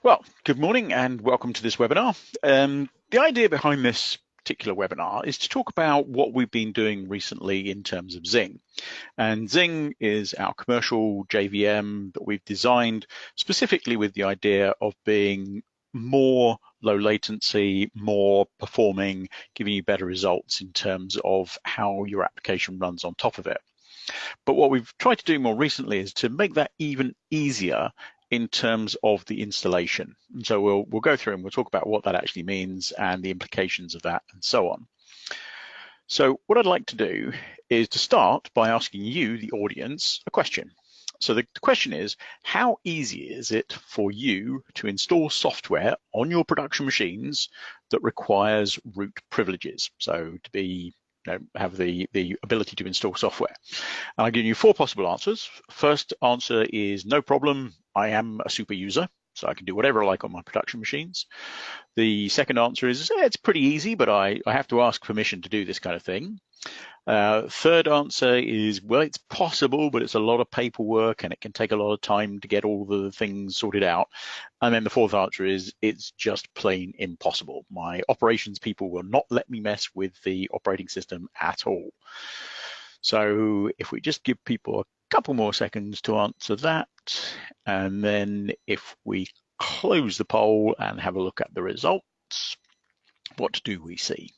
Well, good morning and welcome to this webinar. The idea behind this particular webinar is to talk about what we've been doing recently in terms of Zing. And Zing is our commercial JVM that we've designed specifically with the idea of being more low latency, more performing, giving you better results in terms of how your application runs on top of it. But what we've tried to do more recently is to make that even easier in terms of the installation. And so we'll go through and we'll talk about what that actually means and the implications of that and so on. So what I'd like to do is to start by asking you, the audience, a question. So the question is, how easy is it for you to install software on your production machines that requires root privileges? So to be have the ability to install software. And I'll give you 4 possible answers. First answer is no problem. I am a super user, so I can do whatever I like on my production machines. The second answer is it's pretty easy, but I have to ask permission to do this kind of thing. Third answer is, well, it's possible, but it's a lot of paperwork and it can take a lot of time to get all the things sorted out. And then the fourth answer is, it's just plain impossible. My operations people will not let me mess with the operating system at all. So if we just give people a couple more seconds to answer that, and then if we close the poll and have a look at the results, what do we see?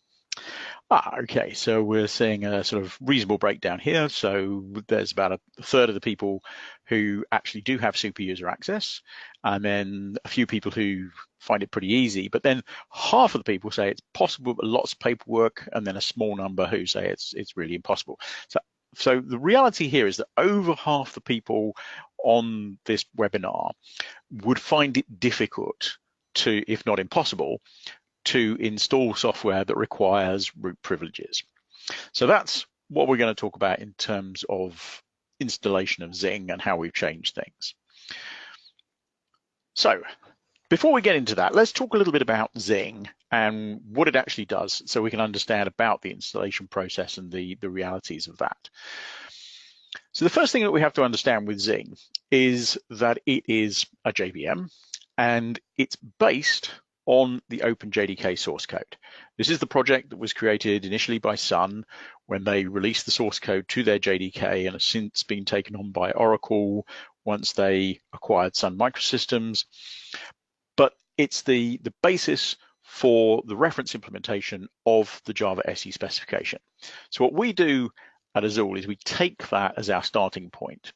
Okay, so we're seeing a sort of reasonable breakdown here. So there's about a third of the people who actually do have super user access, and then a few people who find it pretty easy, but then half of the people say it's possible, but lots of paperwork, and then a small number who say it's really impossible. So the reality here is that over half the people on this webinar would find it difficult to, if not impossible, to install software that requires root privileges. So that's what we're going to talk about in terms of installation of Zing and how we've changed things. So before we get into that, let's talk a little bit about Zing and what it actually does so we can understand about the installation process and the realities of that. So the first thing that we have to understand with Zing is that it is a JVM and it's based on the OpenJDK source code. This is the project that was created initially by Sun when they released the source code to their JDK and has since been taken on by Oracle once they acquired Sun Microsystems. But it's the basis for the reference implementation of the Java SE specification. So what we do at Azul is we take that as our starting point.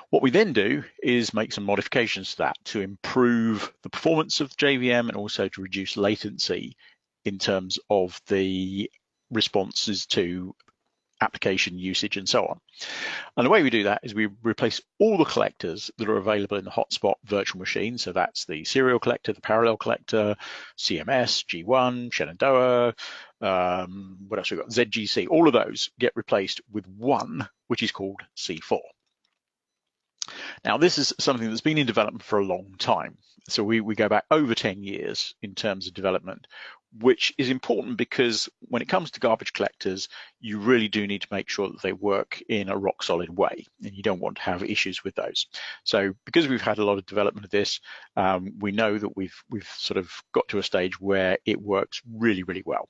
What we then do is make some modifications to that to improve the performance of the JVM and also to reduce latency in terms of the responses to application usage and so on. And the way we do that is we replace all the collectors that are available in the hotspot virtual machine. So that's the serial collector, the parallel collector, CMS, G1, Shenandoah, what else we got? ZGC. All of those get replaced with one, which is called C4. Now, this is something that's been in development for a long time. So we go back over 10 years in terms of development, which is important because when it comes to garbage collectors, you really do need to make sure that they work in a rock solid way, and you don't want to have issues with those. So because we've had a lot of development of this, we know that we've sort of got to a stage where it works really, really well.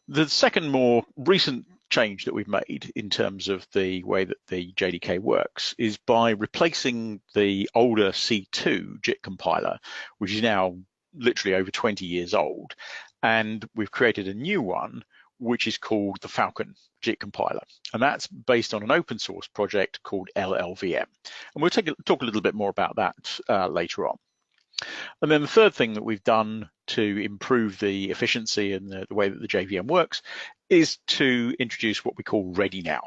The second more recent change that we've made in terms of the way that the JDK works is by replacing the older C2 JIT compiler, which is now literally over 20 years old, and we've created a new one which is called the Falcon JIT compiler, and that's based on an open source project called LLVM, and we'll talk a little bit more about that later on. And then the third thing that we've done to improve the efficiency and the way that the JVM works is to introduce what we call Ready Now.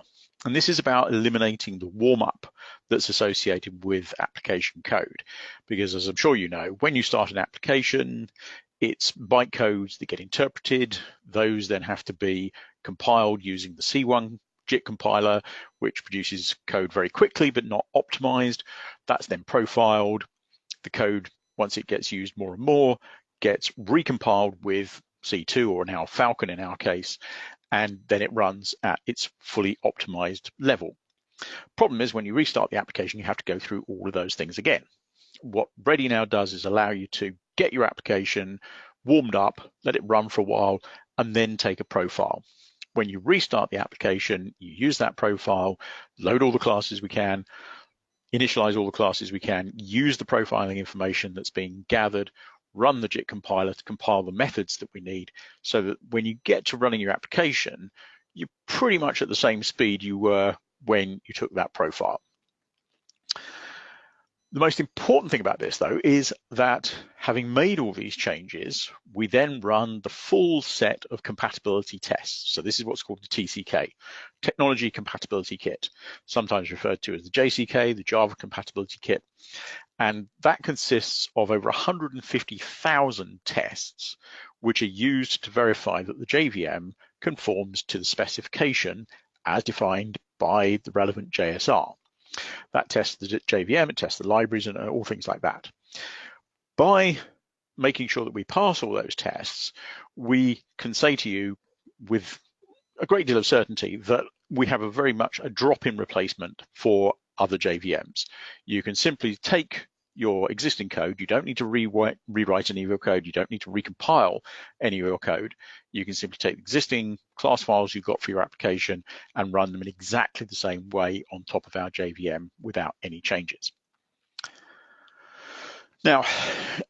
And this is about eliminating the warm-up that's associated with application code. Because as I'm sure you know, when you start an application, it's bytecodes that get interpreted. Those then have to be compiled using the C1 JIT compiler, which produces code very quickly but not optimized. That's then profiled. The code, once it gets used more and more, gets recompiled with C2, or now Falcon in our case, and then it runs at its fully optimized level. Problem is, when you restart the application, you have to go through all of those things again. what Ready now does is allow you to get your application warmed up, let it run for a while, and then take a profile. When you restart the application, you use that profile, load all the classes we can, initialize all the classes we can, use the profiling information that's being gathered, run the JIT compiler to compile the methods that we need, so that when you get to running your application, you're pretty much at the same speed you were when you took that profile. The most important thing about this, though, is that having made all these changes, we then run the full set of compatibility tests. So this is what's called the TCK, Technology Compatibility Kit, sometimes referred to as the JCK, the Java Compatibility Kit. And that consists of over 150,000 tests, which are used to verify that the JVM conforms to the specification as defined by the relevant JSR. That tests the JVM, it tests the libraries and all things like that. By making sure that we pass all those tests, we can say to you with a great deal of certainty that we have a very much a drop-in replacement for other JVMs. You can simply take your existing code. You don't need to rewrite any of your code. You don't need to recompile any of your code. You can simply take the existing class files you've got for your application and run them in exactly the same way on top of our JVM without any changes. Now,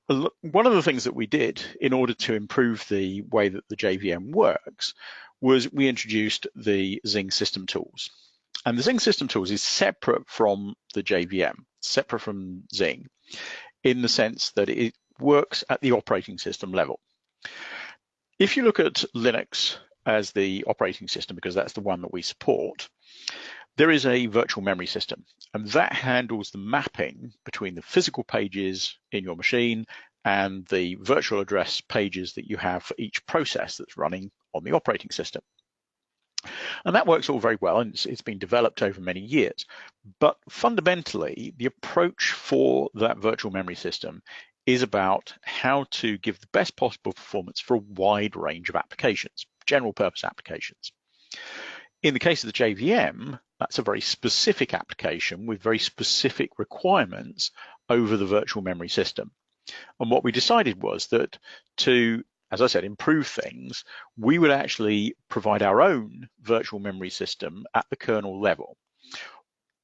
one of the things that we did in order to improve the way that the JVM works was we introduced the Zing system tools. And the Zing system tools is separate from the JVM, separate from Zing, in the sense that it works at the operating system level. If you look at Linux as the operating system, because that's the one that we support, there is a virtual memory system, and that handles the mapping between the physical pages in your machine and the virtual address pages that you have for each process that's running on the operating system. And that works all very well, and it's been developed over many years. But fundamentally, the approach for that virtual memory system is about how to give the best possible performance for a wide range of applications, general purpose applications. In the case of the JVM, that's a very specific application with very specific requirements over the virtual memory system. And what we decided was that to, as I said, improve things, we would actually provide our own virtual memory system at the kernel level.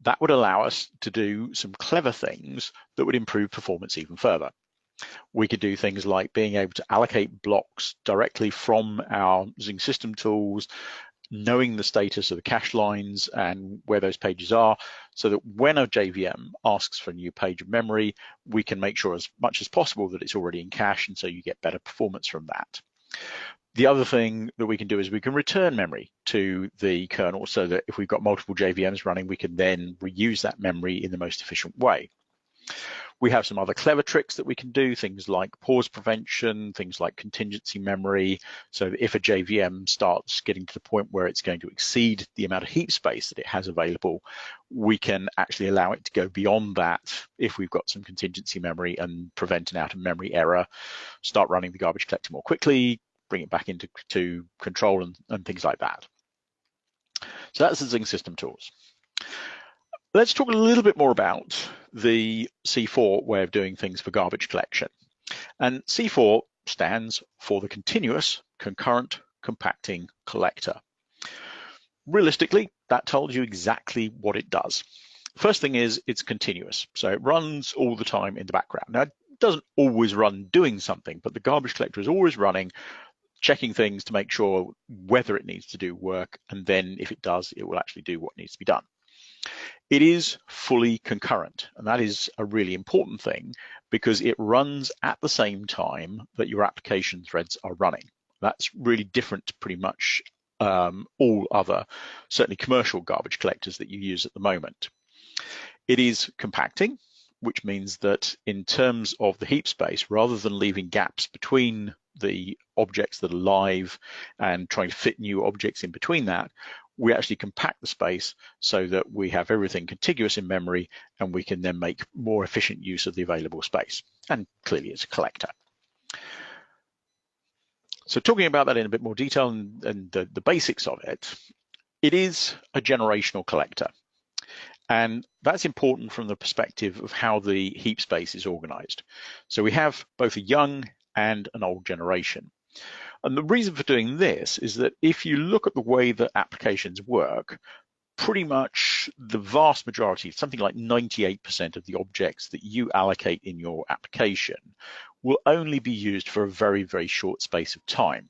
That would allow us to do some clever things that would improve performance even further. We could do things like being able to allocate blocks directly from our Zing system tools, knowing the status of the cache lines and where those pages are, so that when a JVM asks for a new page of memory, we can make sure as much as possible that it's already in cache, and so you get better performance from that. The other thing that we can do is we can return memory to the kernel, so that if we've got multiple JVMs running, we can then reuse that memory in the most efficient way. We have some other clever tricks that we can do, things like pause prevention, things like contingency memory, so that if a JVM starts getting to the point where it's going to exceed the amount of heap space that it has available, we can actually allow it to go beyond that if we've got some contingency memory and prevent an out-of-memory error, start running the garbage collector more quickly, bring it back into control and things like that. So that's the Zing system tools. Let's talk a little bit more about the C4 way of doing things for garbage collection. And C4 stands for the Continuous Concurrent Compacting Collector. Realistically, that tells you exactly what it does. First thing is it's continuous, so it runs all the time in the background. Now, it doesn't always run doing something, but the garbage collector is always running, checking things to make sure whether it needs to do work, and then if it does, it will actually do what needs to be done. It is fully concurrent, and that is a really important thing because it runs at the same time that your application threads are running. That's really different to pretty much all other, certainly commercial garbage collectors that you use at the moment. It is compacting, which means that in terms of the heap space, rather than leaving gaps between the objects that are live and trying to fit new objects in between that, we actually compact the space so that we have everything contiguous in memory and we can then make more efficient use of the available space. And clearly it's a collector. So talking about that in a bit more detail and the basics of it, it is a generational collector. And that's important from the perspective of how the heap space is organized. So we have both a young and an old generation. And the reason for doing this is that if you look at the way that applications work, pretty much the vast majority, something like 98% of the objects that you allocate in your application will only be used for a very, very short space of time.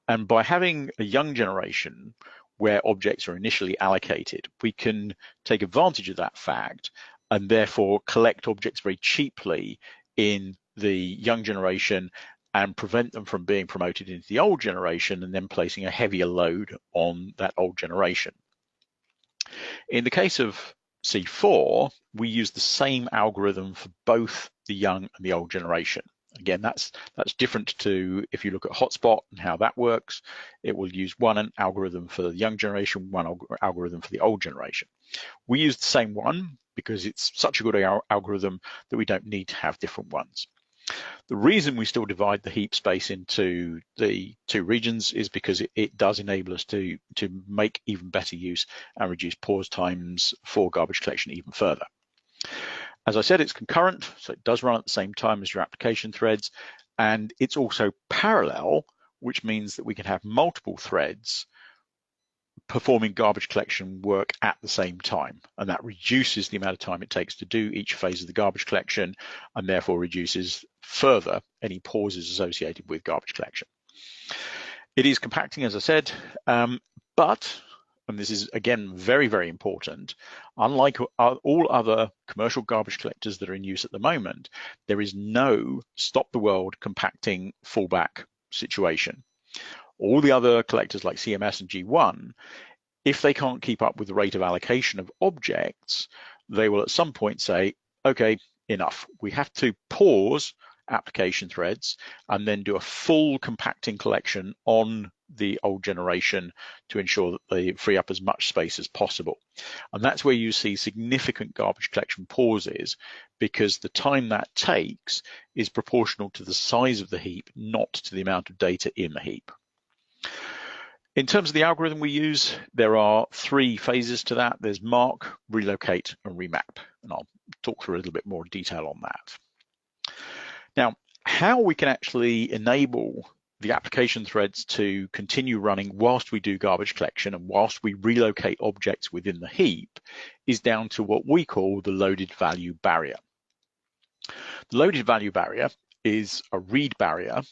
And by having a young generation where objects are initially allocated, we can take advantage of that fact and therefore collect objects very cheaply in the young generation and prevent them from being promoted into the old generation and then placing a heavier load on that old generation. In the case of C4, we use the same algorithm for both the young and the old generation. Again, that's different to if you look at hotspot and how that works. It will use one algorithm for the young generation, one algorithm for the old generation. We use the same one because it's such a good algorithm that we don't need to have different ones. The reason we still divide the heap space into the two regions is because it does enable us to make even better use and reduce pause times for garbage collection even further. As I said, it's concurrent, so it does run at the same time as your application threads, and it's also parallel, which means that we can have multiple threads performing garbage collection work at the same time, and that reduces the amount of time it takes to do each phase of the garbage collection and therefore reduces further any pauses associated with garbage collection. It is compacting, as I said, but, and this is again very, very important, unlike all other commercial garbage collectors that are in use at the moment, there is no stop the world compacting fallback situation. All the other collectors like CMS and G1, if they can't keep up with the rate of allocation of objects, they will at some point say, okay, enough. We have to pause application threads and then do a full compacting collection on the old generation to ensure that they free up as much space as possible. And that's where you see significant garbage collection pauses, because the time that takes is proportional to the size of the heap, not to the amount of data in the heap. In terms of the algorithm we use, there are three phases to that. There's mark, relocate, and remap. And I'll talk through a little bit more detail on that. Now, how we can actually enable the application threads to continue running whilst we do garbage collection and whilst we relocate objects within the heap is down to what we call the loaded value barrier. The loaded value barrier is a read barrier.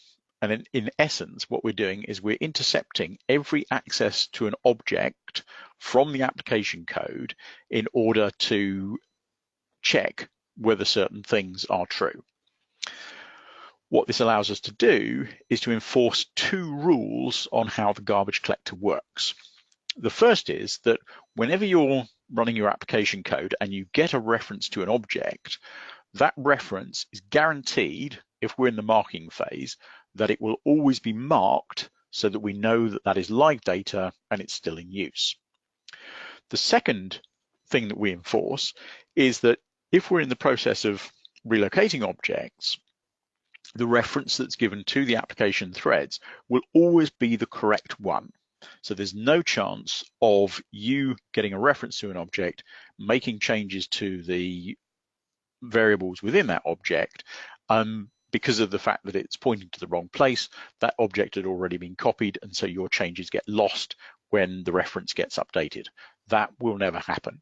And in essence, what we're doing is we're intercepting every access to an object from the application code in order to check whether certain things are true. What this allows us to do is to enforce two rules on how the garbage collector works. The first is that whenever you're running your application code and you get a reference to an object, that reference is guaranteed, if we're in the marking phase, that it will always be marked so that we know that that is live data and it's still in use. The second thing that we enforce is that if we're in the process of relocating objects, the reference that's given to the application threads will always be the correct one. So there's no chance of you getting a reference to an object, making changes to the variables within that object, because of the fact that it's pointing to the wrong place. That object had already been copied, and so your changes get lost when the reference gets updated. That will never happen.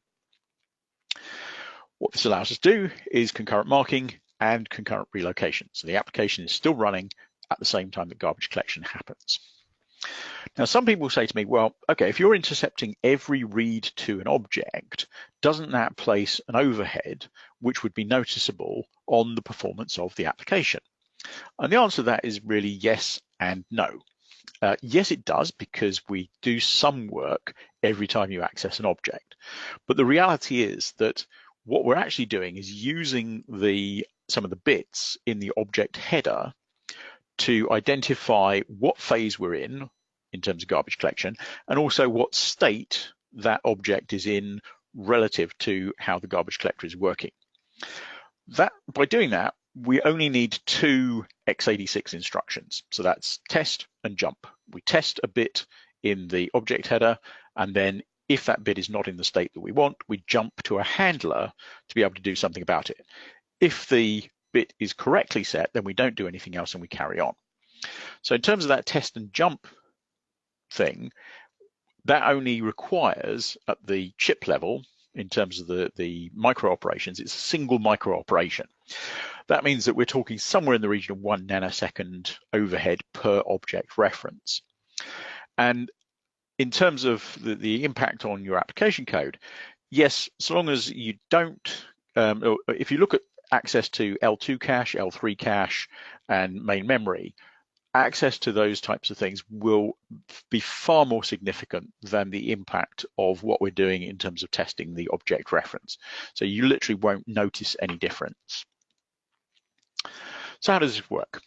What this allows us to do is concurrent marking and concurrent relocation. So the application is still running at the same time that garbage collection happens. Now, some people say to me, well, okay, if you're intercepting every read to an object, doesn't that place an overhead which would be noticeable on the performance of the application? And the answer to that is really yes and no. Yes, it does, because we do some work every time you access an object. But the reality is that what we're actually doing is using some of the bits in the object header to identify what phase we're in terms of garbage collection, and also what state that object is in relative to how the garbage collector is working. By doing that, we only need two x86 instructions. So that's test and jump. We test a bit in the object header, and then if that bit is not in the state that we want, we jump to a handler to be able to do something about it. If the bit is correctly set, then we don't do anything else and we carry on. So in terms of that test and jump thing, that only requires at the chip level, in terms of the micro operations, it's a single micro operation. That means that we're talking somewhere in the region of 1 nanosecond overhead per object reference. And in terms of the impact on your application code, yes, so long as you don't, if you look at access to L2 cache, L3 cache, and main memory, access to those types of things will be far more significant than the impact of what we're doing in terms of testing the object reference. So you literally won't notice any difference. So how does this work?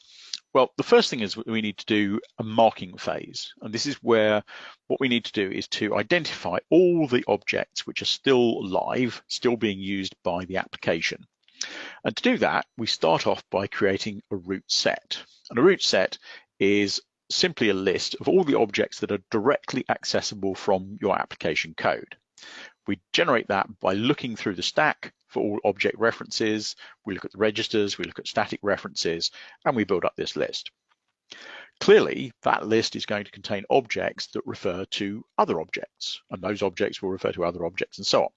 Well, the first thing is we need to do a marking phase. And this is where what we need to do is to identify all the objects which are still live, still being used by the application. And to do that, we start off by creating a root set. And a root set is simply a list of all the objects that are directly accessible from your application code. We generate that by looking through the stack for all object references. We look at the registers, we look at static references, and we build up this list. Clearly, that list is going to contain objects that refer to other objects, and those objects will refer to other objects and so on.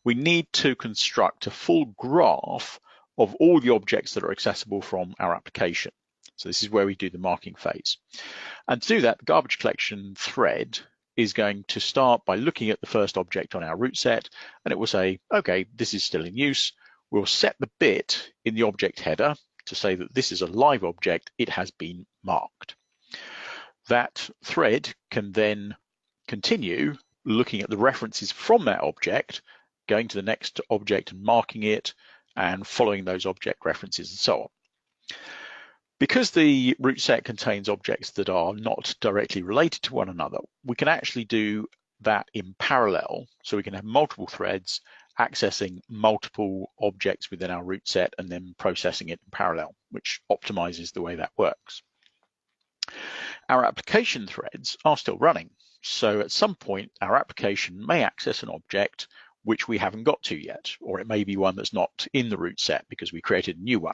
We need to construct a full graph of all the objects that are accessible from our application. So this is where we do the marking phase. And to do that, the garbage collection thread is going to start by looking at the first object on our root set, and it will say, okay, this is still in use. We'll set the bit in the object header to say that this is a live object, it has been marked. That thread can then continue looking at the references from that object, going to the next object and marking it, and following those object references and so on. Because the root set contains objects that are not directly related to one another, we can actually do that in parallel. So we can have multiple threads accessing multiple objects within our root set and then processing it in parallel, which optimizes the way that works. Our application threads are still running. So at some point, our application may access an object which we haven't got to yet, or it may be one that's not in the root set because we created a new one.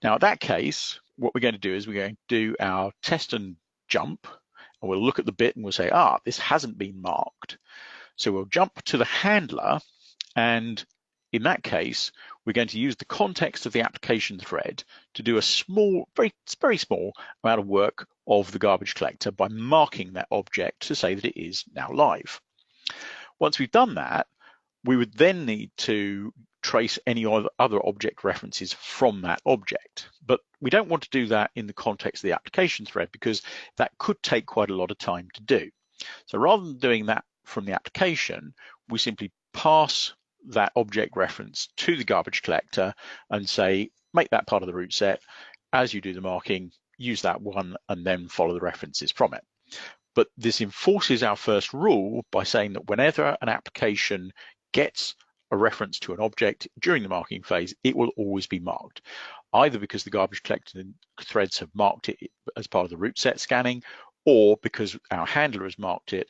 Now, in that case, what we're going to do is we're going to do our test and jump, and we'll look at the bit and we'll say, this hasn't been marked. So we'll jump to the handler, and in that case, we're going to use the context of the application thread to do a small, very small amount of work of the garbage collector by marking that object to say that it is now live. Once we've done that, we would then need to trace any other object references from that object. But we don't want to do that in the context of the application thread because that could take quite a lot of time to do. So rather than doing that from the application, we simply pass that object reference to the garbage collector and say, make that part of the root set. As you do the marking, use that one and then follow the references from it. But this enforces our first rule by saying that whenever an application gets a reference to an object during the marking phase, it will always be marked, either because the garbage collecting threads have marked it as part of the root set scanning, or because our handler has marked it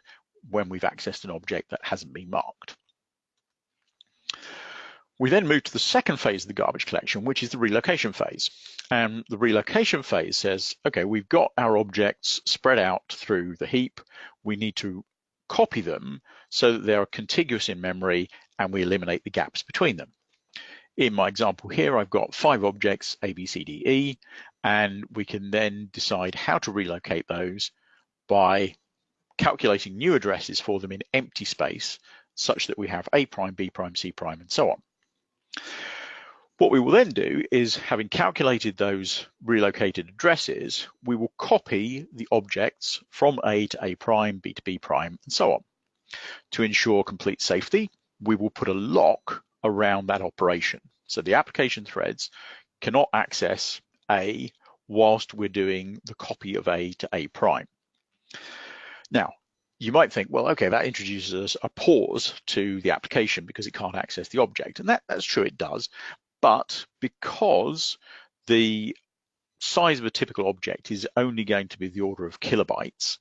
when we've accessed an object that hasn't been marked. We then move to the second phase of the garbage collection, which is the relocation phase. And the relocation phase says, okay, we've got our objects spread out through the heap. We need to copy them so that they are contiguous in memory and we eliminate the gaps between them. In my example here, I've got 5 objects, A, B, C, D, E, and we can then decide how to relocate those by calculating new addresses for them in empty space, such that we have A prime, B prime, C prime, and so on. What we will then do is, having calculated those relocated addresses, we will copy the objects from A to A prime, B to B prime, and so on. To ensure complete safety, we will put a lock around that operation. So the application threads cannot access A whilst we're doing the copy of A to A prime. Now, you might think, well, okay, that introduces a pause to the application because it can't access the object. And that's true, it does. But because the size of a typical object is only going to be the order of kilobytes,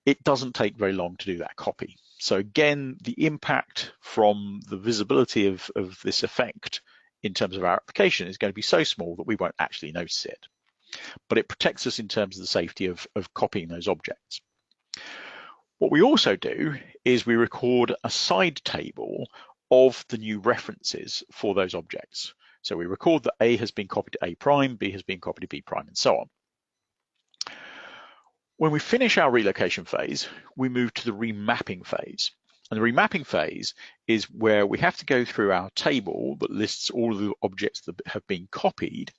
it doesn't take very long to do that copy. So again, the impact from the visibility of this effect in terms of our application is going to be so small that we won't actually notice it. But it protects us in terms of the safety of copying those objects. What we also do is we record a side table of the new references for those objects. So we record that A has been copied to A prime, B has been copied to B prime, and so on. When we finish our relocation phase, we move to the remapping phase. And the remapping phase is where we have to go through our table that lists all of the objects that have been copied,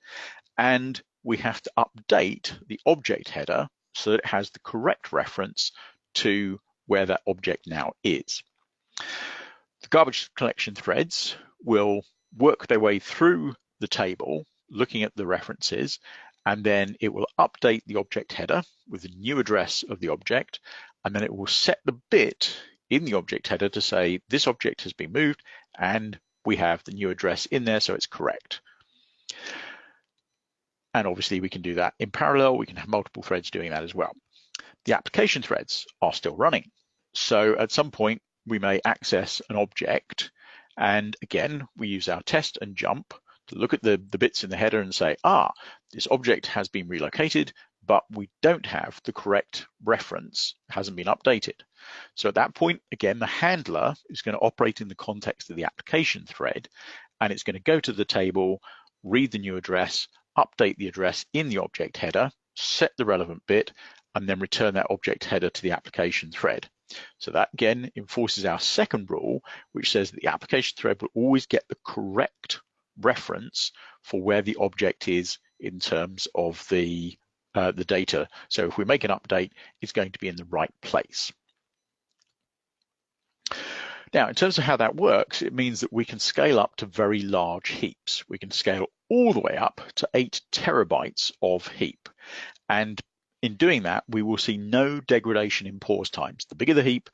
and we have to update the object header so that it has the correct reference to where that object now is. The garbage collection threads will work their way through the table, looking at the references, and then it will update the object header with the new address of the object, and then it will set the bit in the object header to say this object has been moved and we have the new address in there, so it's correct. And obviously we can do that in parallel. We can have multiple threads doing that as well. The application threads are still running. So at some point we may access an object, and again, we use our test and jump to look at the bits in the header and say, this object has been relocated, but we don't have the correct reference, it hasn't been updated. So at that point, again, the handler is going to operate in the context of the application thread, and it's going to go to the table, read the new address, update the address in the object header, set the relevant bit, and then return that object header to the application thread. So that again enforces our second rule, which says that the application thread will always get the correct reference for where the object is in terms of the data. So if we make an update, it's going to be in the right place. Now, in terms of how that works, it means that we can scale up to very large heaps. We can scale all the way up to 8 terabytes of heap. And in doing that, we will see no degradation in pause times. The bigger the heap,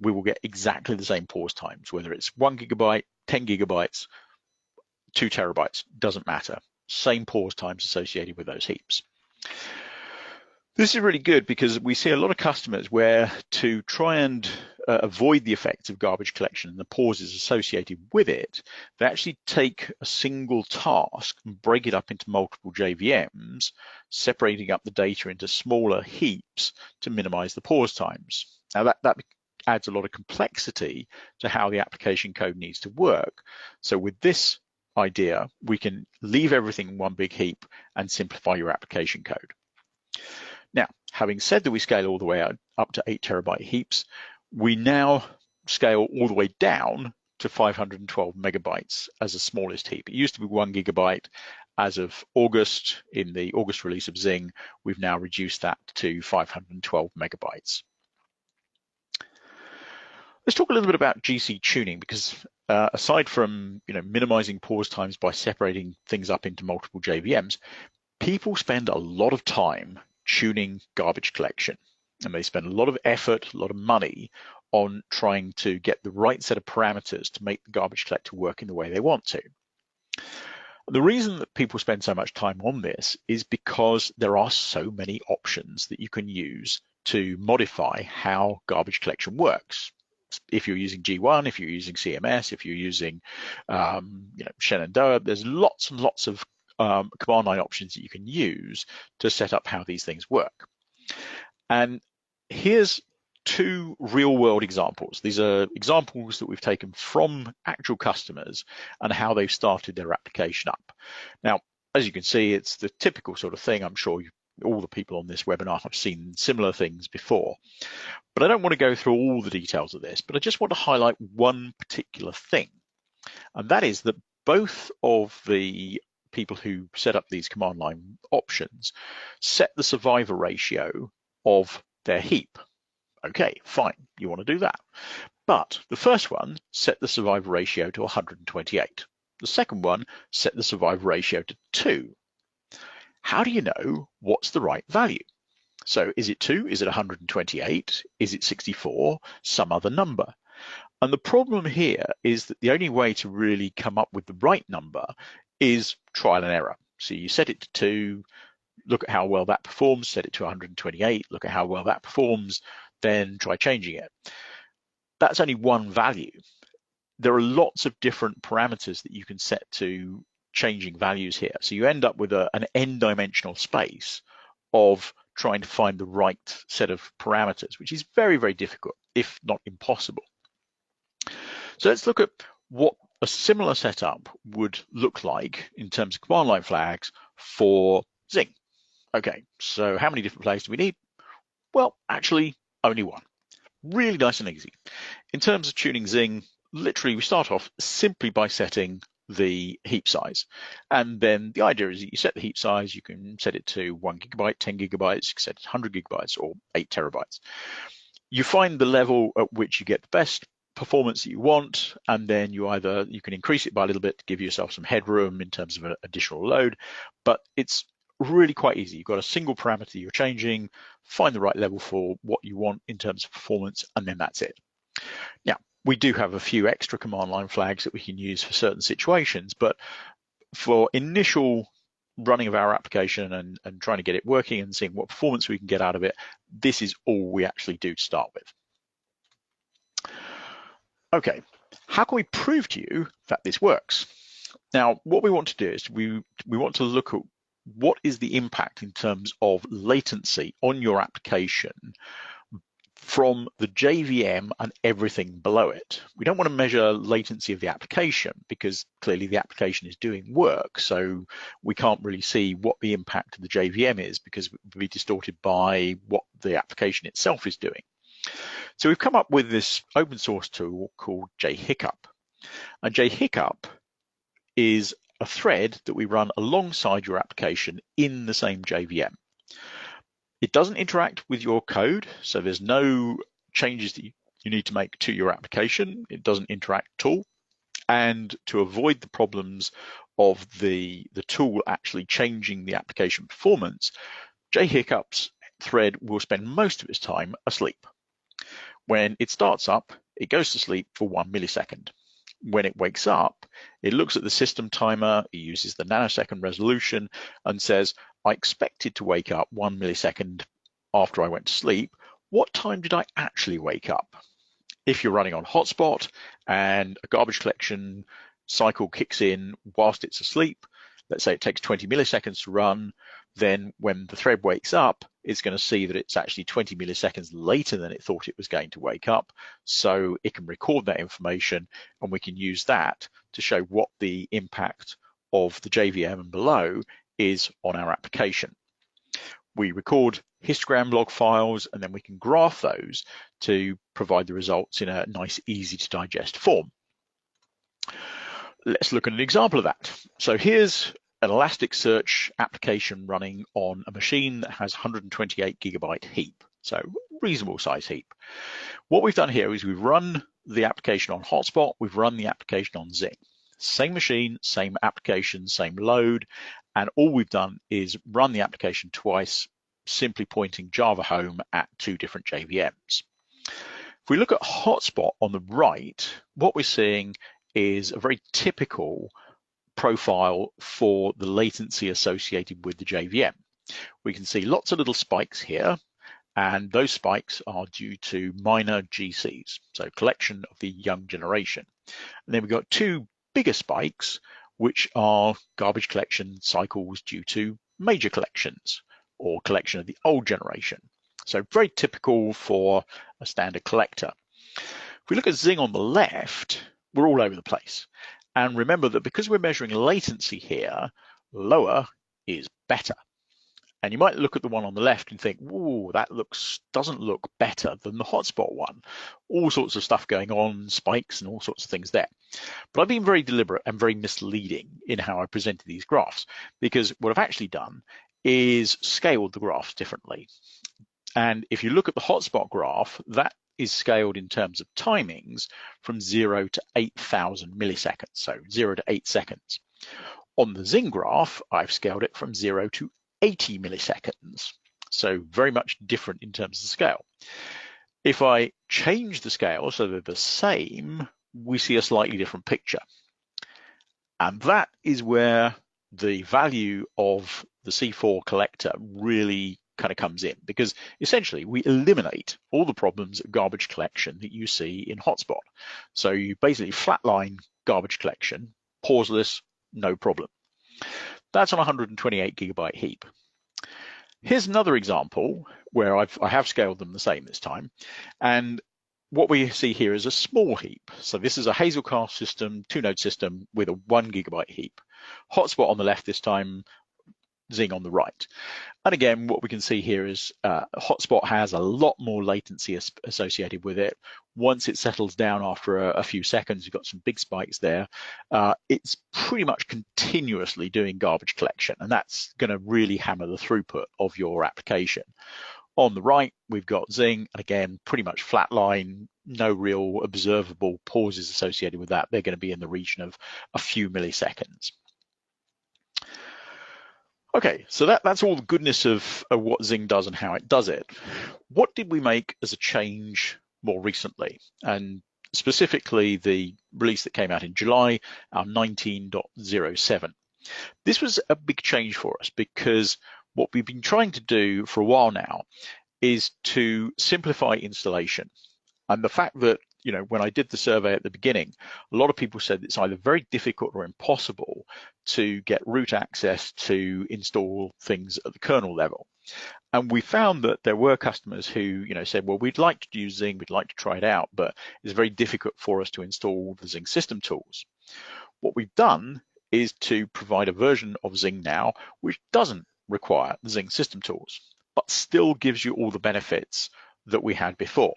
we will get exactly the same pause times, whether it's 1 gigabyte, 10 gigabytes, 2 terabytes, doesn't matter. Same pause times associated with those heaps. This is really good because we see a lot of customers where, to try and avoid the effects of garbage collection and the pauses associated with it, they actually take a single task and break it up into multiple JVMs, separating up the data into smaller heaps to minimize the pause times. Now that adds a lot of complexity to how the application code needs to work. So with this idea, we can leave everything in one big heap and simplify your application code. Now, having said that we scale all the way up to 8 terabyte heaps, we now scale all the way down to 512 megabytes as the smallest heap. It used to be 1 gigabyte. As of August, in the August release of Zing, we've now reduced that to 512 megabytes. Let's talk a little bit about GC tuning, because aside from minimizing pause times by separating things up into multiple JVMs, people spend a lot of time tuning garbage collection, and they spend a lot of effort, a lot of money on trying to get the right set of parameters to make the garbage collector work in the way they want to. The reason that people spend so much time on this is because there are so many options that you can use to modify how garbage collection works. If you're using G1, if you're using CMS, if you're using Shenandoah, there's lots and lots of command line options that you can use to set up how these things work. And here's 2 real world examples. These are examples that we've taken from actual customers and how they've started their application up. Now, as you can see, it's the typical sort of thing. I'm sure all the people on this webinar have seen similar things before. But I don't want to go through all the details of this, but I just want to highlight one particular thing. And that is that both of the people who set up these command line options set the survivor ratio of their heap. Okay, fine, you want to do that. But the first one set the survivor ratio to 128. The second one set the survivor ratio to 2. How do you know what's the right value? So is it 2? Is it 128? Is it 64? Some other number? And the problem here is that the only way to really come up with the right number is trial and error. So you set it to 2, look at how well that performs, set it to 128, look at how well that performs, then try changing it. that's only one value. There are lots of different parameters that you can set to changing values here. So you end up with an n-dimensional space of trying to find the right set of parameters, which is very, very difficult, if not impossible. So let's look at what a similar setup would look like in terms of command line flags for Zing. Okay, so how many different flags do we need? Well, actually, only one. Really nice and easy. In terms of tuning Zing, literally we start off simply by setting the heap size. And then the idea is that you set the heap size, you can set it to 1 gigabyte, 10 gigabytes, you can set it to 100 gigabytes or 8 terabytes. You find the level at which you get the best performance that you want, and then you can increase it by a little bit to give yourself some headroom in terms of an additional load, but it's really quite easy. You've got a single parameter you're changing, find the right level for what you want in terms of performance, and then that's it. Now, we do have a few extra command line flags that we can use for certain situations, but for initial running of our application and trying to get it working and seeing what performance we can get out of it, this is all we actually do to start with. Okay, how can we prove to you that this works? Now, what we want to do is we want to look at what is the impact in terms of latency on your application from the JVM and everything below it. We don't want to measure latency of the application because clearly the application is doing work, so we can't really see what the impact of the JVM is because it would be distorted by what the application itself is doing. So we've come up with this open source tool called JKickup. And JKickup is a thread that we run alongside your application in the same JVM. It doesn't interact with your code, so there's no changes that you need to make to your application. It doesn't interact at all. And to avoid the problems of the tool actually changing the application performance, JKickup's thread will spend most of its time asleep. When it starts up, it goes to sleep for 1 millisecond. When it wakes up, it looks at the system timer, it uses the nanosecond resolution and says, I expected to wake up 1 millisecond after I went to sleep. What time did I actually wake up? If you're running on hotspot and a garbage collection cycle kicks in whilst it's asleep, let's say it takes 20 milliseconds to run, then when the thread wakes up, it's going to see that it's actually 20 milliseconds later than it thought it was going to wake up. So it can record that information and we can use that to show what the impact of the JVM and below is on our application. We record histogram log files and then we can graph those to provide the results in a nice, easy to digest form. Let's look at an example of that. So here's an Elasticsearch application running on a machine that has 128 gigabyte heap, so reasonable size heap. What we've done here is we've run the application on hotspot, we've run the application on Zing. Same machine, same application, same load, and all we've done is run the application twice, simply pointing Java home at 2 different JVMs. If we look at hotspot on the right, what we're seeing is a very typical profile for the latency associated with the JVM. We can see lots of little spikes here, and those spikes are due to minor GCs, so collection of the young generation. And then we've got 2 bigger spikes, which are garbage collection cycles due to major collections or collection of the old generation. So very typical for a standard collector. If we look at Zing on the left, we're all over the place. And remember that because we're measuring latency here, lower is better. And you might look at the one on the left and think, ooh, that doesn't look better than the hotspot one. All sorts of stuff going on, spikes and all sorts of things there. But I've been very deliberate and very misleading in how I presented these graphs, because what I've actually done is scaled the graphs differently. And if you look at the hotspot graph, that is scaled in terms of timings from 0 to 8,000 milliseconds, so 0 to 8 seconds. On the Zing graph, I've scaled it from 0 to 80 milliseconds, so very much different in terms of scale. If I change the scale so they're the same, we see a slightly different picture. And that is where the value of the C4 collector really kind of comes in, because essentially we eliminate all the problems of garbage collection that you see in Hotspot. So you basically flatline garbage collection, pauseless, no problem. That's on a 128 gigabyte heap. Here's another example where I have scaled them the same this time. And what we see here is a small heap. So this is a Hazelcast system, 2-node system with a 1 gigabyte heap. Hotspot on the left this time, Zing on the right. And again, what we can see here is Hotspot has a lot more latency associated with it. Once it settles down after a few seconds, you've got some big spikes there. It's pretty much continuously doing garbage collection, and that's going to really hammer the throughput of your application. On the right, we've got Zing, and again, pretty much flatline, no real observable pauses associated with that. They're going to be in the region of a few milliseconds. Okay, so that's all the goodness of what Zing does and how it does it. What did we make as a change more recently? And specifically the release that came out in July, our 19.07. This was a big change for us because what we've been trying to do for a while now is to simplify installation. And the fact that, you know, when I did the survey at the beginning, a lot of people said it's either very difficult or impossible to get root access to install things at the kernel level. And we found that there were customers who, you know, said, well, we'd like to use Zing, we'd like to try it out, but it's very difficult for us to install the Zing system tools. What we've done is to provide a version of Zing now which doesn't require the Zing system tools, but still gives you all the benefits that we had before.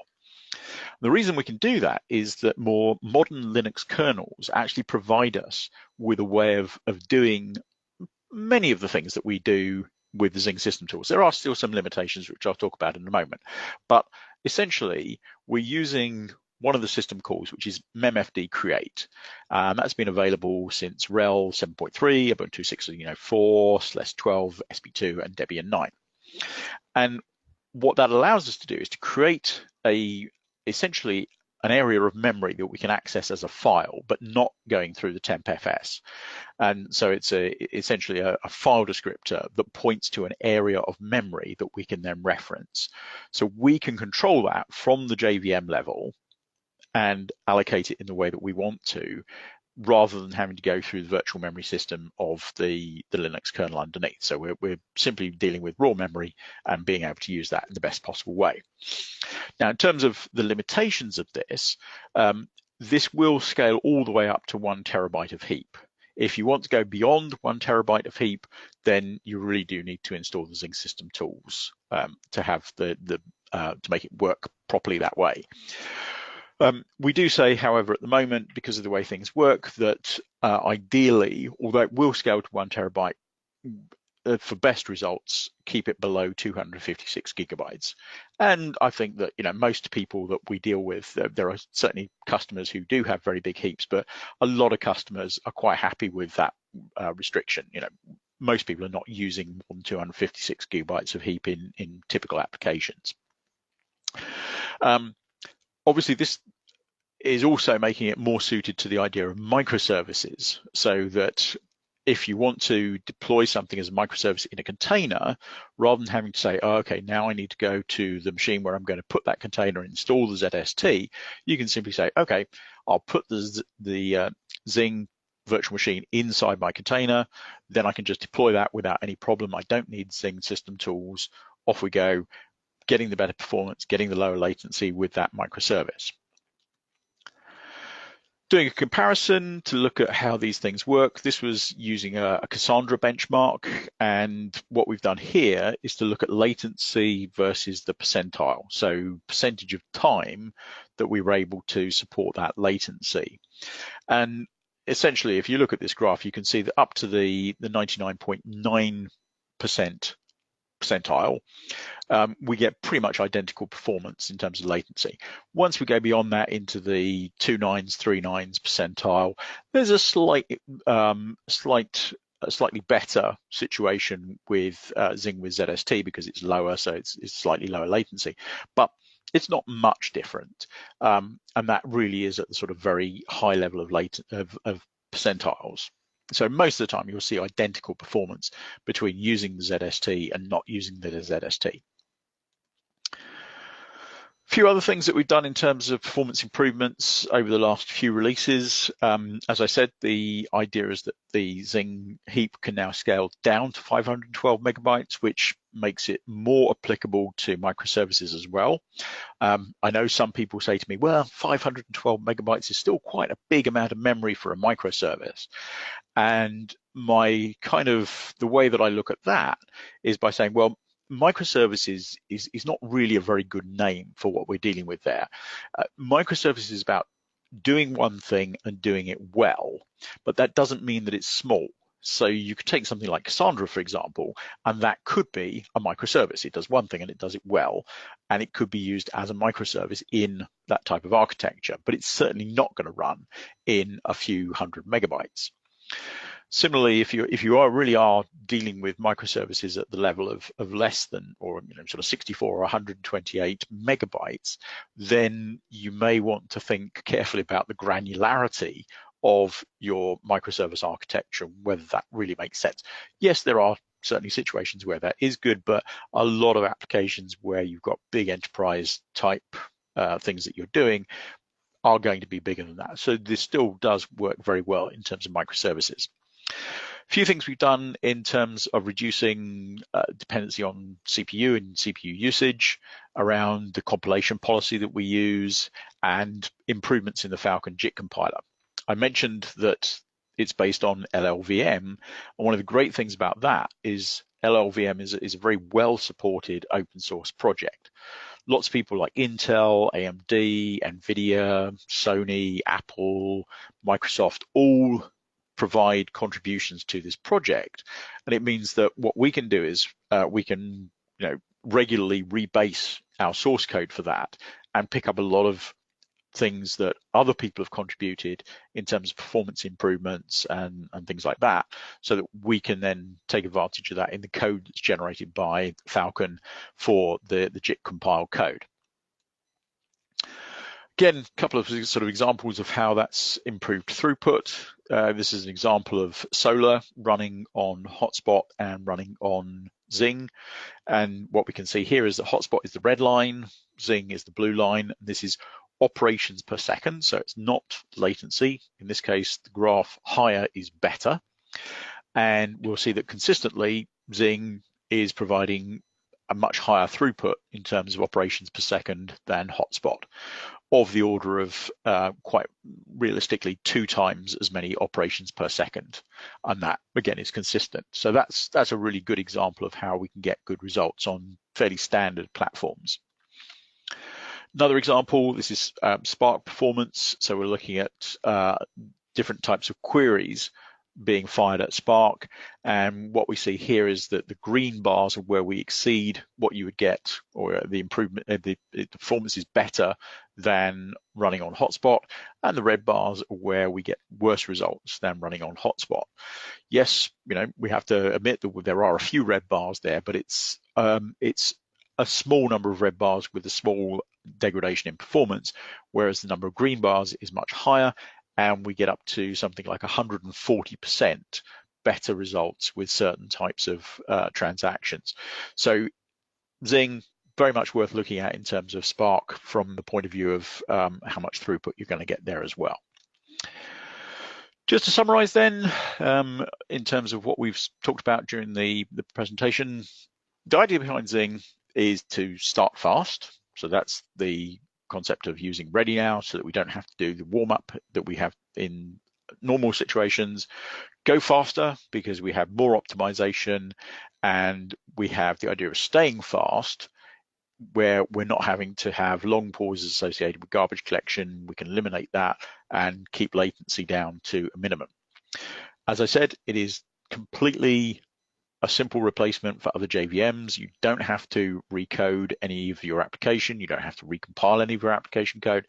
The reason we can do that is that more modern Linux kernels actually provide us with a way of doing many of the things that we do with the Zing system tools. There are still some limitations, which I'll talk about in a moment, but essentially we're using one of the system calls, which is memfd create. That's been available since RHEL 7.3, Ubuntu 6.4/12, SP2, and Debian 9. And what that allows us to do is to create essentially an area of memory that we can access as a file, but not going through the tempfs. And so it's essentially a file descriptor that points to an area of memory that we can then reference. So we can control that from the JVM level and allocate it in the way that we want to, rather than having to go through the virtual memory system of the Linux kernel underneath. So we're simply dealing with raw memory and being able to use that in the best possible way. Now, in terms of the limitations of this, this will scale all the way up to 1 terabyte of heap. If you want to go beyond 1 terabyte of heap, then you really do need to install the Zing system tools to have to make it work properly that way. We do say, however, at the moment, because of the way things work, that ideally, although it will scale to 1 terabyte, for best results, keep it below 256 gigabytes. And I think that, you know, most people that we deal with, there are certainly customers who do have very big heaps, but a lot of customers are quite happy with that restriction. You know, most people are not using more than 256 gigabytes of heap in typical applications. Obviously, this is also making it more suited to the idea of microservices, so that if you want to deploy something as a microservice in a container, rather than having to say, oh, okay, now I need to go to the machine where I'm going to put that container and install the ZST, you can simply say, okay, I'll put the Zing virtual machine inside my container, then I can just deploy that without any problem. I don't need Zing system tools. Off we go, getting the better performance, getting the lower latency with that microservice. Doing a comparison to look at how these things work, this was using a Cassandra benchmark, and what we've done here is to look at latency versus the percentile, so percentage of time that we were able to support that latency. And essentially, if you look at this graph, you can see that up to the 99.9% percentile, we get pretty much identical performance in terms of latency. Once we go beyond that into the 2 nines, 3 nines percentile, there's a slightly better situation with Zing with ZST because it's lower, so it's slightly lower latency, but it's not much different, and that really is at the sort of very high level of percentiles. So most of the time you'll see identical performance between using the ZST and not using the ZST. A few other things that we've done in terms of performance improvements over the last few releases. As I said, the idea is that the Zing heap can now scale down to 512 megabytes, which makes it more applicable to microservices as well. I know some people say to me, well, 512 megabytes is still quite a big amount of memory for a microservice. And the way that I look at that is by saying, well, microservices is not really a very good name for what we're dealing with there. Microservices is about doing one thing and doing it well, but that doesn't mean that it's small. So you could take something like Cassandra, for example, and that could be a microservice. It does one thing and it does it well, and it could be used as a microservice in that type of architecture, but it's certainly not going to run in a few hundred megabytes. Similarly, if you really are dealing with microservices at the level of less than, or sort of 64 or 128 megabytes, then you may want to think carefully about the granularity of your microservice architecture, whether that really makes sense. Yes, there are certainly situations where that is good, but a lot of applications where you've got big enterprise type things that you're doing are going to be bigger than that. So this still does work very well in terms of microservices. A few things we've done in terms of reducing dependency on CPU and CPU usage around the compilation policy that we use and improvements in the Falcon JIT compiler. I mentioned that it's based on LLVM, and one of the great things about that is LLVM is a very well supported open source project. Lots of people like Intel, AMD, NVIDIA, Sony, Apple, Microsoft, all provide contributions to this project. And it means that what we can do is we can regularly rebase our source code for that and pick up a lot of things that other people have contributed in terms of performance improvements and things like that, so that we can then take advantage of that in the code that's generated by Falcon for the JIT compiled code. Again, a couple of sort of examples of how that's improved throughput. This is an example of Solar running on Hotspot and running on Zing. And what we can see here is that Hotspot is the red line, Zing is the blue line. And this is operations per second, so it's not latency. In this case, the graph higher is better. And we'll see that consistently, Zing is providing a much higher throughput in terms of operations per second than Hotspot, of the order of quite realistically 2 times as many operations per second. And that again is consistent. So that's a really good example of how we can get good results on fairly standard platforms. Another example, this is Spark performance. So we're looking at different types of queries being fired at Spark, and what we see here is that the green bars are where we exceed what you would get, or the improvement, the performance is better than running on Hotspot, and the red bars are where we get worse results than running on Hotspot. Yes, we have to admit that there are a few red bars there, but it's a small number of red bars with a small degradation in performance, whereas the number of green bars is much higher, and we get up to something like 140% better results with certain types of transactions. So Zing, very much worth looking at in terms of Spark from the point of view of how much throughput you're going to get there as well. Just to summarize then, in terms of what we've talked about during the presentation, the idea behind Zing is to start fast. So that's the concept of using ready now, so that we don't have to do the warm-up that we have in normal situations. Go faster because we have more optimization, and we have the idea of staying fast where we're not having to have long pauses associated with garbage collection. We can eliminate that and keep latency down to a minimum. As I said, it is completely a simple replacement for other JVMs. You don't have to recode any of your application. You don't have to recompile any of your application code.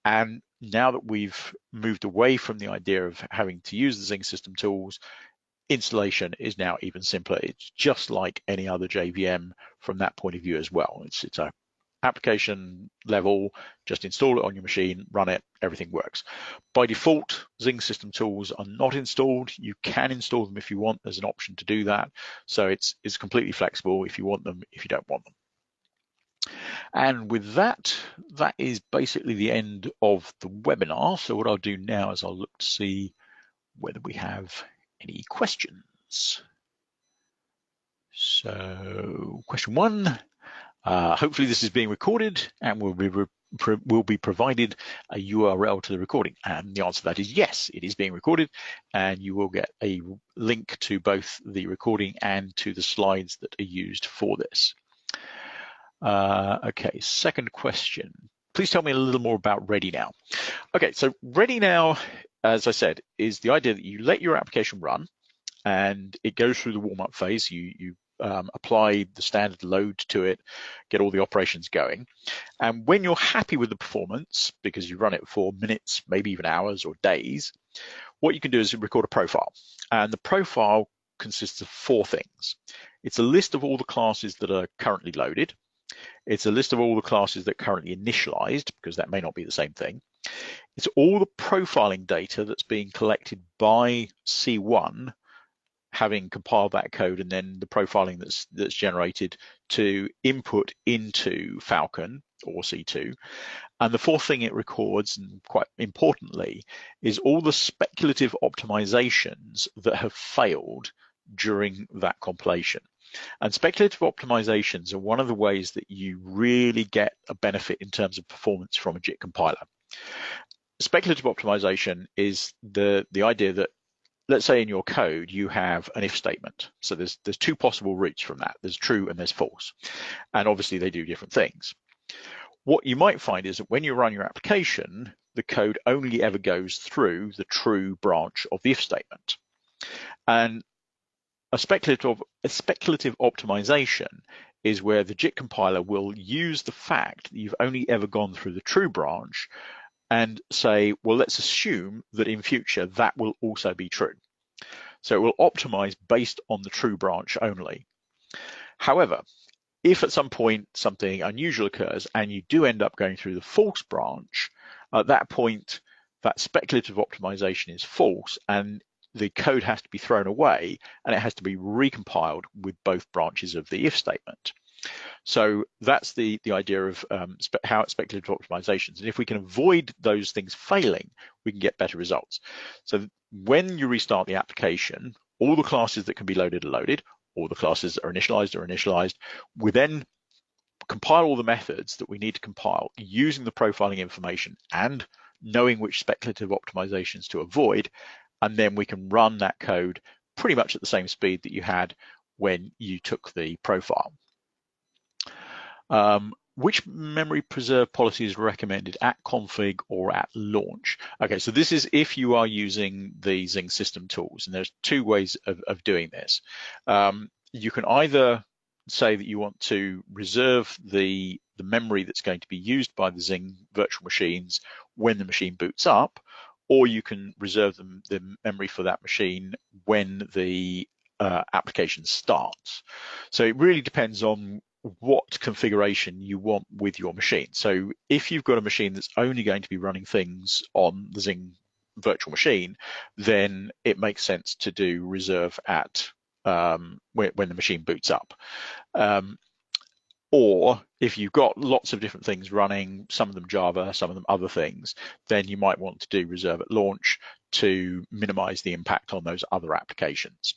And now that we've moved away from the idea of having to use the Zing system tools, installation is now even simpler. It's just like any other JVM from that point of view as well. It's a application level, just install it on your machine, run it, everything works. By default, Zing system tools are not installed. You can install them if you want. There's an option to do that. So it's completely flexible if you want them, if you don't want them. And with that, that is basically the end of the webinar. So what I'll do now is I'll look to see whether we have any questions. So question one, hopefully this is being recorded and will be provided a URL to the recording. And the answer to that is yes, it is being recorded, and you will get a link to both the recording and to the slides that are used for this. Okay, second question. Please tell me a little more about Ready Now. Okay, so Ready Now, as I said, is the idea that you let your application run and it goes through the warm-up phase. You apply the standard load to it, get all the operations going. And when you're happy with the performance, because you run it for minutes, maybe even hours or days, what you can do is record a profile. And the profile consists of 4 things. It's a list of all the classes that are currently loaded. It's a list of all the classes that are currently initialized, because that may not be the same thing. It's all the profiling data that's being collected by C1, having compiled that code, and then the profiling that's generated to input into Falcon or C2. And the 4th thing it records, and quite importantly, is all the speculative optimizations that have failed during that compilation. And speculative optimizations are one of the ways that you really get a benefit in terms of performance from a JIT compiler. Speculative optimization is the idea that, let's say in your code you have an if statement. So there's 2 possible routes from that. There's true and there's false. And obviously they do different things. What you might find is that when you run your application, the code only ever goes through the true branch of the if statement. And a speculative optimization is where the JIT compiler will use the fact that you've only ever gone through the true branch and say, well, let's assume that in future that will also be true. So it will optimize based on the true branch only. However, if at some point something unusual occurs and you do end up going through the false branch, at that point, that speculative optimization is false and the code has to be thrown away and it has to be recompiled with both branches of the if statement. So that's the idea of how it's speculative optimizations. And if we can avoid those things failing, we can get better results. So when you restart the application, all the classes that can be loaded are loaded, all the classes that are initialized. We then compile all the methods that we need to compile using the profiling information and knowing which speculative optimizations to avoid. And then we can run that code pretty much at the same speed that you had when you took the profile. Which memory preserve policy is recommended at config or at launch? Okay, so this is if you are using the Zing system tools, and there's 2 ways of doing this. You can either say that you want to reserve the memory that's going to be used by the Zing virtual machines when the machine boots up, or you can reserve the memory for that machine when the application starts. So it really depends on what configuration you want with your machine. So if you've got a machine that's only going to be running things on the Zing virtual machine, then it makes sense to do reserve at when the machine boots up. Or if you've got lots of different things running, some of them Java, some of them other things, then you might want to do reserve at launch to minimize the impact on those other applications.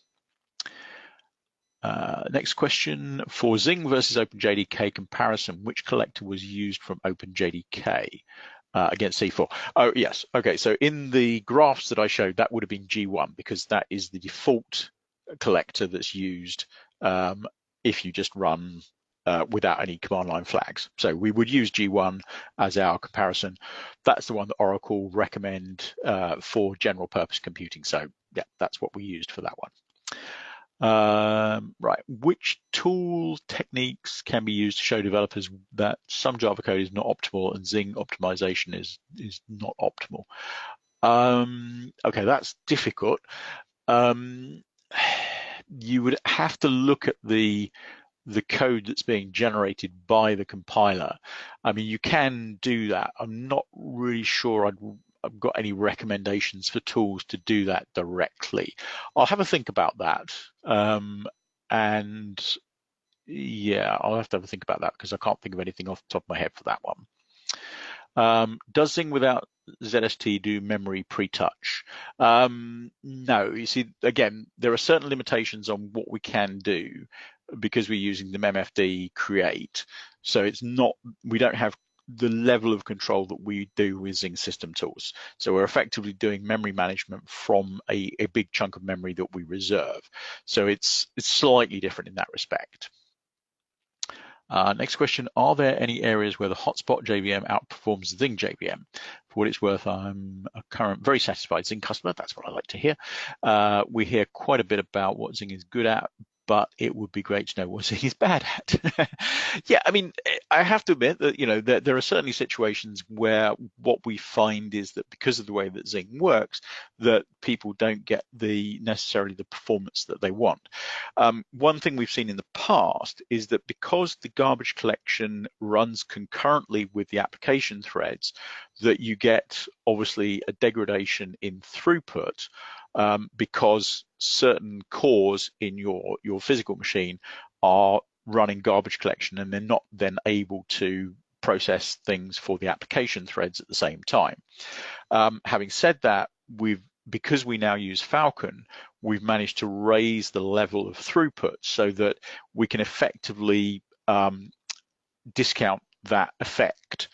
Next question, for Zing versus OpenJDK comparison, which collector was used from OpenJDK against C4? Oh, yes. Okay, so in the graphs that I showed, that would have been G1 because that is the default collector that's used if you just run without any command line flags. So we would use G1 as our comparison. That's the one that Oracle recommend for general purpose computing. So yeah, that's what we used for that one. Right, which tool techniques can be used to show developers that some Java code is not optimal and Zing optimization is not optimal? Okay, that's difficult. You would have to look at the the code that's being generated by the compiler. I mean, you can do that. I'm not really sure I've got any recommendations for tools to do that directly. I'll have a think about that. And yeah, I'll have to have a think about that because I can't think of anything off the top of my head for that one. Does Zing without ZST do memory pretouch? No, you see, again, there are certain limitations on what we can do because we're using the memfd create. So it's not, we don't have the level of control that we do with Zing system tools. So we're effectively doing memory management from a big chunk of memory that we reserve. So it's slightly different in that respect. Next question, are there any areas where the hotspot JVM outperforms Zing JVM? For what it's worth, I'm a current very satisfied Zing customer. That's what I like to hear. We hear quite a bit about what Zing is good at, but it would be great to know what Zing is bad at. Yeah, I mean, I have to admit that, you know, there are certainly situations where what we find is that because of the way that Zing works, that people don't get necessarily the performance that they want. One thing we've seen in the past is that because the garbage collection runs concurrently with the application threads, that you get obviously a degradation in throughput because certain cores in your physical machine are running garbage collection and they're not then able to process things for the application threads at the same time. Having said that, because we now use Falcon, we've managed to raise the level of throughput so that we can effectively discount that effect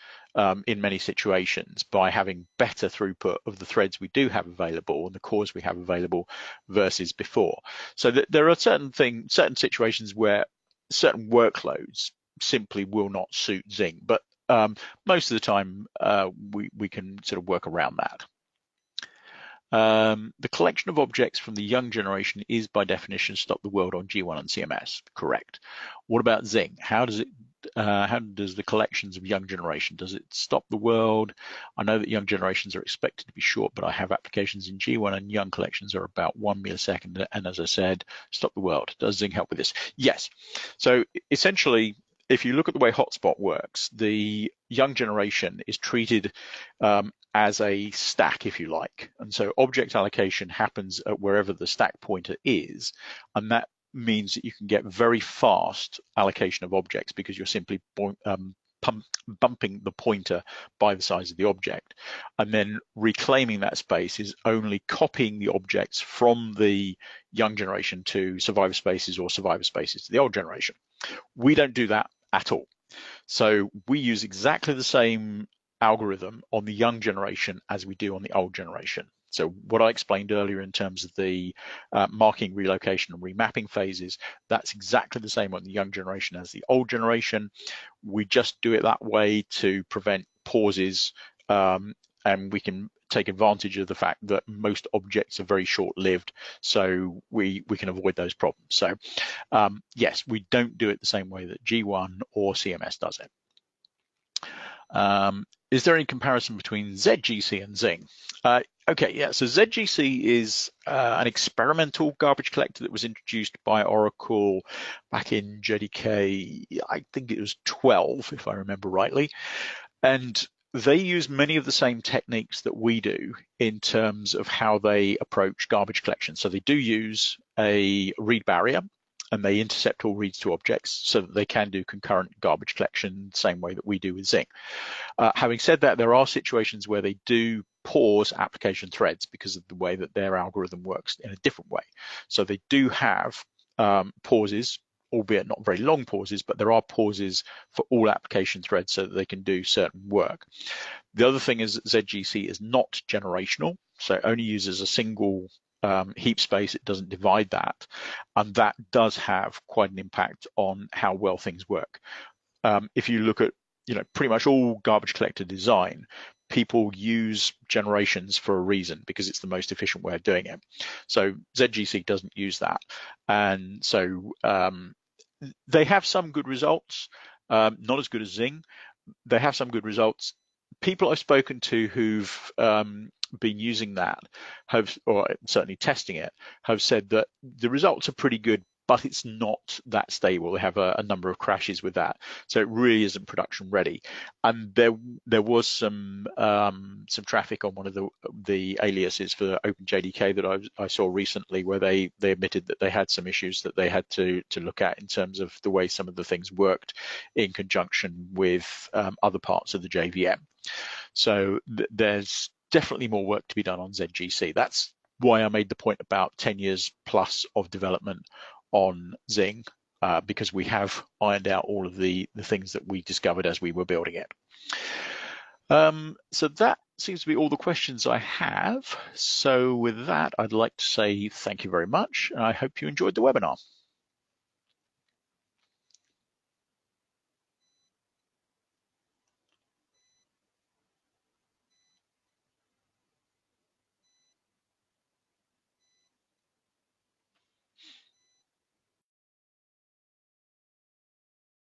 in many situations by having better throughput of the threads we do have available and the cores we have available versus before. So there are certain situations where certain workloads simply will not suit Zing, but most of the time we can sort of work around that. The collection of objects from the young generation is by definition stop the world on G1 and CMS. Correct. What about Zing? How does the collections of young generation, does it stop the world? I know that young generations are expected to be short, but I have applications in G1 and young collections are about 1 millisecond. And as I said, stop the world. Does Zing help with this? Yes. So essentially, if you look at the way hotspot works, the young generation is treated as a stack, if you like. And so object allocation happens at wherever the stack pointer is. And that means that you can get very fast allocation of objects because you're simply bumping the pointer by the size of the object. And then reclaiming that space is only copying the objects from the young generation to survivor spaces or survivor spaces to the old generation. We don't do that at all. So we use exactly the same algorithm on the young generation as we do on the old generation. So what I explained earlier in terms of the marking, relocation, and remapping phases, that's exactly the same on the young generation as the old generation. We just do it that way to prevent pauses, and we can take advantage of the fact that most objects are very short-lived, so we can avoid those problems. So yes, we don't do it the same way that G1 or CMS does it. Is there any comparison between ZGC and Zing? Okay, yeah, so ZGC is an experimental garbage collector that was introduced by Oracle back in JDK, I think it was 12, if I remember rightly. And they use many of the same techniques that we do in terms of how they approach garbage collection. So they do use a read barrier, and they intercept all reads to objects so that they can do concurrent garbage collection the same way that we do with Zing. Having said that, there are situations where they do pause application threads because of the way that their algorithm works in a different way. So they do have pauses, albeit not very long pauses, but there are pauses for all application threads so that they can do certain work. The other thing is that ZGC is not generational, so it only uses a single heap space. It doesn't divide that, and that does have quite an impact on how well things work. If you look at pretty much all garbage collector design, people use generations for a reason because it's the most efficient way of doing it. So ZGC doesn't use that, and so they have some good results, not as good as Zing. They have some good results. People I've spoken to who've been using that or certainly testing it, have said that the results are pretty good, but it's not that stable. They have a number of crashes with that, so it really isn't production ready. And there was some traffic on one of the aliases for OpenJDK that I saw recently, where they admitted that they had some issues that they had to look at in terms of the way some of the things worked in conjunction with other parts of the JVM. So there's definitely more work to be done on ZGC. That's why I made the point about 10 years plus of development on Zing, because we have ironed out all of the things that we discovered as we were building it. So that seems to be all the questions I have. So with that, I'd like to say thank you very much, and I hope you enjoyed the webinar.